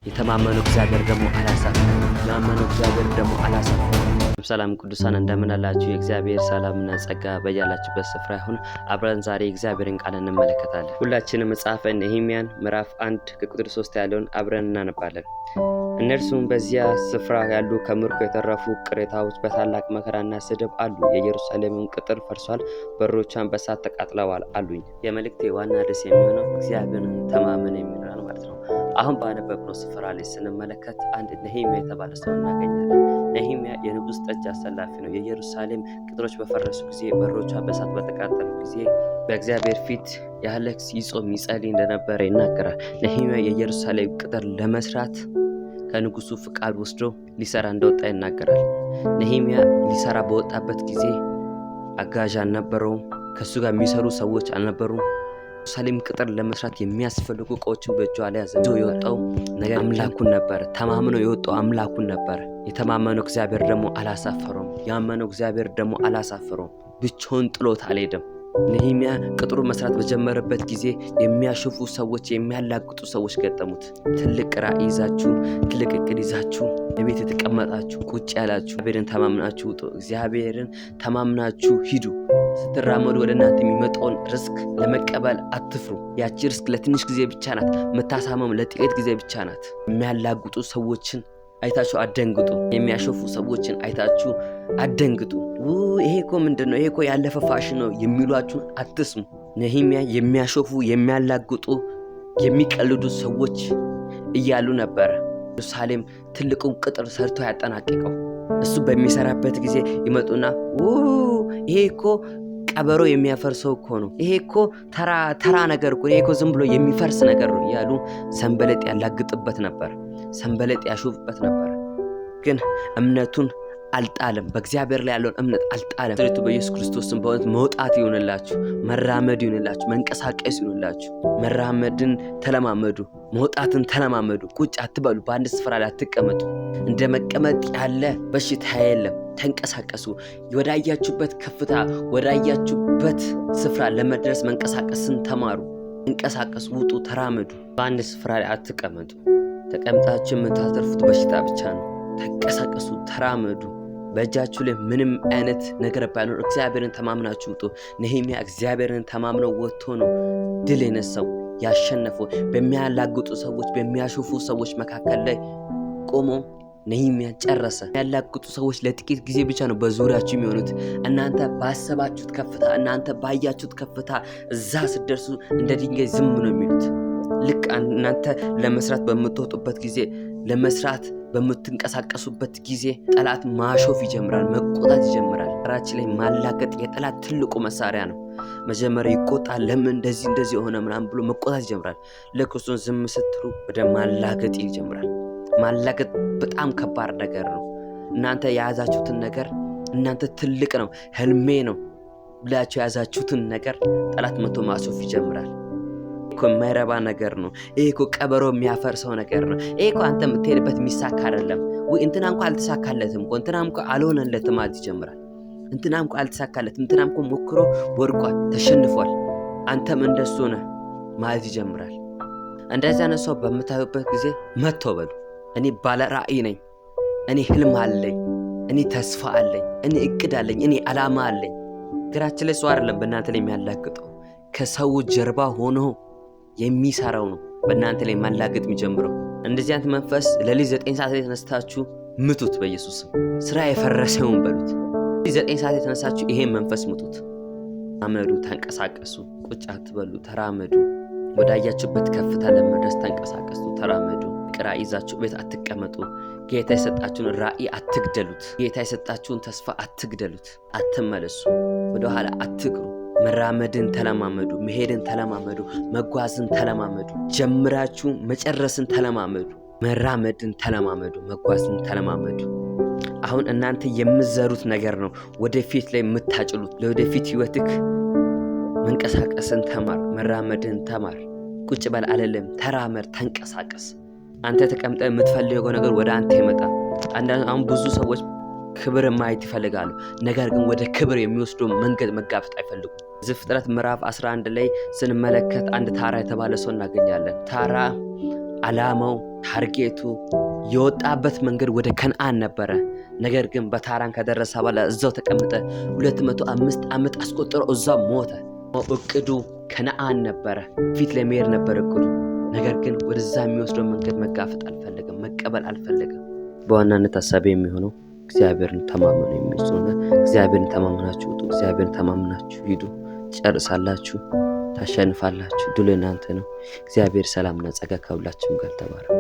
የተማመነው እግዚአብሔር ደግሞ አላሳፈረም። ያመነው እግዚአብሔር ደግሞ አላሳፈረም። ሰላም ቅዱሳን እንደምን አላችሁ? የእግዚአብሔር ሰላምና ጸጋ በያላችሁበት ስፍራ ይሁን። አብረን ዛሬ እግዚአብሔርን ቃል እንመለከታለን። ሁላችንም መጽሐፈ ነህምያን ምዕራፍ 1 ከቁጥር 3 ያለውን አብረን እናነባለን። እነርሱም በዚያ ስፍራ ያሉ ከምርኮ የተረፉ ቅሬታዎች በታላቅ መከራና ስድብ አሉ። የኢየሩሳሌምም ቅጥር ፈርሷል፣ በሮቿን በእሳት ተቃጥለዋል አሉኝ። የመልእክቴ ዋና ርዕስ የሚሆነው እግዚአብሔርን ተማመን የሚል ነው ማለት ነው። አሁን ባነበብነው ስፍራ ላይ ስንመለከት አንድ ነህምያ የተባለ ሰው እናገኛለን። ነህምያ የንጉሥ ጠጅ አሰላፊ ነው። የኢየሩሳሌም ቅጥሮች በፈረሱ ጊዜ፣ በሮቿ በእሳት በተቃጠሉ ጊዜ በእግዚአብሔር ፊት ያለቅስ ይጾም ይጸልይ እንደነበረ ይናገራል። ነህምያ የኢየሩሳሌም ቅጥር ለመስራት ከንጉሱ ፍቃድ ወስዶ ሊሰራ እንደወጣ ይናገራል። ነህምያ ሊሰራ በወጣበት ጊዜ አጋዥ አልነበረውም። ከሱ ጋር የሚሰሩ ሰዎች አልነበሩም። ኢየሩሳሌም ቅጥር ለመስራት የሚያስፈልጉ እቃዎችን በእጁ አልያዘ። የወጣው ነገር አምላኩን ነበር። ተማምኖ የወጣው አምላኩን ነበር። የተማመነው እግዚአብሔር ደግሞ አላሳፈረውም። ያመነው እግዚአብሔር ደግሞ አላሳፈረውም። ብቻውን ጥሎት አልሄደም። ነህምያ ቅጥሩ መስራት በጀመረበት ጊዜ የሚያሸፉ ሰዎች፣ የሚያላግጡ ሰዎች ገጠሙት። ትልቅ ራዕይ ይዛችሁ፣ ትልቅ እቅድ ይዛችሁ በቤት የተቀመጣችሁ ቁጭ ያላችሁ እግዚአብሔርን ተማምናችሁ ውጡ። እግዚአብሔርን ተማምናችሁ ሂዱ። ስትራመዱ ወደ እናንተ የሚመጣውን ሪስክ ለመቀበል አትፍሩ። ያቺ ሪስክ ለትንሽ ጊዜ ብቻ ናት። መታሳመም ለጥቂት ጊዜ ብቻ ናት። የሚያላግጡ ሰዎችን አይታችሁ አደንግጡ። የሚያሸፉ ሰዎችን አይታችሁ አደንግጡ። ይሄ እኮ ምንድነው? ይሄ እኮ ያለፈ ፋሽን ነው የሚሏችሁን አትስሙ። ነህምያ የሚያሸፉ፣ የሚያላግጡ፣ የሚቀልዱ ሰዎች እያሉ ነበረ ኢየሩሳሌም ትልቁን ቅጥር ሰርቶ ያጠናቀቀው። እሱ በሚሰራበት ጊዜ ይመጡና ይሄ እኮ ቀበሮ የሚያፈርሰው እኮ ነው፣ ይሄ እኮ ተራ ነገር እኮ፣ ይሄ እኮ ዝም ብሎ የሚፈርስ ነገር ነው እያሉ ሰንበለጥ ያላግጥበት ነበር። ሰንበለጥ ያሾፍበት ነበር። ግን እምነቱን አልጣለም። በእግዚአብሔር ላይ ያለውን እምነት አልጣለም። ስለቱ በኢየሱስ ክርስቶስም በእውነት መውጣት ይሆንላችሁ፣ መራመድ ይሆንላችሁ፣ መንቀሳቀስ ይሆንላችሁ። መራመድን ተለማመዱ፣ መውጣትን ተለማመዱ። ቁጭ አትበሉ፣ በአንድ ስፍራ ላይ አትቀመጡ። እንደ መቀመጥ ያለ በሽታ የለም። ተንቀሳቀሱ። ወዳያችሁበት ከፍታ፣ ወዳያችሁበት ስፍራ ለመድረስ መንቀሳቀስን ተማሩ። እንቀሳቀሱ፣ ውጡ፣ ተራመዱ። በአንድ ስፍራ ላይ አትቀመጡ። ተቀምጣችሁ የምታተርፉት በሽታ ብቻ ነው። ተንቀሳቀሱ፣ ተራመዱ። በእጃችሁ ላይ ምንም አይነት ነገር ባይኖር እግዚአብሔርን ተማምናችሁ ውጡ። ነህምያ እግዚአብሔርን ተማምነው ወጥቶ ነው ድል የነሳው፣ ያሸነፈው። በሚያላግጡ ሰዎች፣ በሚያሾፉ ሰዎች መካከል ላይ ቆሞ ነህምያ ጨረሰ። የሚያላግጡ ሰዎች ለጥቂት ጊዜ ብቻ ነው በዙሪያችሁ የሚሆኑት። እናንተ ባሰባችሁት ከፍታ፣ እናንተ ባያችሁት ከፍታ እዛ ስትደርሱ እንደ ድንጋይ ዝም ነው የሚሉት። ልክ እናንተ ለመስራት በምትወጡበት ጊዜ፣ ለመስራት በምትንቀሳቀሱበት ጊዜ ጠላት ማሾፍ ይጀምራል፣ መቆጣት ይጀምራል። ራችን ላይ ማላገጥ የጠላት ትልቁ መሳሪያ ነው። መጀመሪያ ይቆጣል። ለምን እንደዚህ የሆነ ምናምን ብሎ መቆጣት ይጀምራል። ልክ እሱን ዝም ስትሉ ወደ ማላገጥ ይጀምራል። ማላገጥ በጣም ከባድ ነገር ነው። እናንተ የያዛችሁትን ነገር፣ እናንተ ትልቅ ነው ህልሜ ነው ብላችሁ የያዛችሁትን ነገር ጠላት መቶ ማሾፍ ይጀምራል። ይሄ እኮ የማይረባ ነገር ነው፣ ይሄ እኮ ቀበሮ የሚያፈርሰው ነገር ነው፣ ይሄ እኮ አንተ የምትሄድበት የሚሳካ አይደለም፣ ወይ እንትና እንኳን አልተሳካለትም እኮ፣ እንትና እንኳን አልሆነለትም ማለት ይጀምራል። እንትና እንኳን አልተሳካለትም፣ እንትና እንኳን ሞክሮ ወድቋል፣ ተሸንፏል፣ አንተም እንደሱ ነህ ማለት ይጀምራል። እንደዚህ አይነት ሰው በምታዩበት ጊዜ መጥቶ በሉ፣ እኔ ባለ ራዕይ ነኝ፣ እኔ ህልም አለኝ፣ እኔ ተስፋ አለኝ፣ እኔ እቅድ አለኝ፣ እኔ ዓላማ አለኝ። ግራችን ላይ ሰው አይደለም በእናንተ ላይ የሚያላግጠው፣ ከሰው ጀርባ ሆኖ የሚሰራው ነው በእናንተ ላይ ማላገጥ የሚጀምረው። እንደዚህ አይነት መንፈስ ለሊት 9 ሰዓት ላይ ተነስታችሁ ምቱት በኢየሱስ ስም። ስራ የፈረሰውን በሉት። 9 ሰዓት የተነሳችሁ ይሄን መንፈስ ምቱት። ተራመዱ፣ ተንቀሳቀሱ። ቁጭ አትበሉ፣ ተራመዱ። ወዳያችሁበት ከፍታ ለመድረስ ተንቀሳቀሱ፣ ተራመዱ። ራዕይ ይዛችሁ ቤት አትቀመጡ። ጌታ የሰጣችሁን ራዕይ አትግደሉት። ጌታ የሰጣችሁን ተስፋ አትግደሉት። አትመለሱ፣ ወደኋላ አትግሩ። መራመድን ተለማመዱ፣ መሄድን ተለማመዱ፣ መጓዝን ተለማመዱ። ጀምራችሁ መጨረስን ተለማመዱ። መራመድን ተለማመዱ፣ መጓዝን ተለማመዱ። አሁን እናንተ የምትዘሩት ነገር ነው ወደፊት ላይ የምታጭሉት። ለወደፊት ህይወትክ መንቀሳቀስን ተማር፣ መራመድን ተማር። ቁጭ በል አለለም፣ ተራመድ፣ ተንቀሳቀስ። አንተ ተቀምጠ የምትፈልገው ነገር ወደ አንተ ይመጣል። አሁን ብዙ ሰዎች ክብር ማየት ይፈልጋሉ፣ ነገር ግን ወደ ክብር የሚወስዱ መንገድ መጋፈጥ አይፈልጉም። ዘፍጥረት ምዕራፍ 11 ላይ ስንመለከት አንድ ታራ የተባለ ሰው እናገኛለን። ታራ ዓላማው ታርጌቱ የወጣበት መንገድ ወደ ከነዓን ነበረ። ነገር ግን በታራን ከደረሰ በኋላ እዛው ተቀመጠ። 205 ዓመት አስቆጥሮ እዛው ሞተ። እቅዱ ከነዓን ነበረ፣ ፊት ለመሄድ ነበር እቅዱ። ነገር ግን ወደዛ የሚወስደው መንገድ መጋፈጥ አልፈለገም፣ መቀበል አልፈለገም። በዋናነት ሐሳቤ የሚሆነው እግዚአብሔርን ተማመኑ የሚል ስለሆነ እግዚአብሔርን ተማመናችሁ ውጡ፣ እግዚአብሔርን ተማመናችሁ ሂዱ። ትጨርሳላችሁ፣ ታሸንፋላችሁ። ድሉ እናንተ ነው። እግዚአብሔር ሰላምና ጸጋ ከሁላችሁም ጋር ተባረኩ።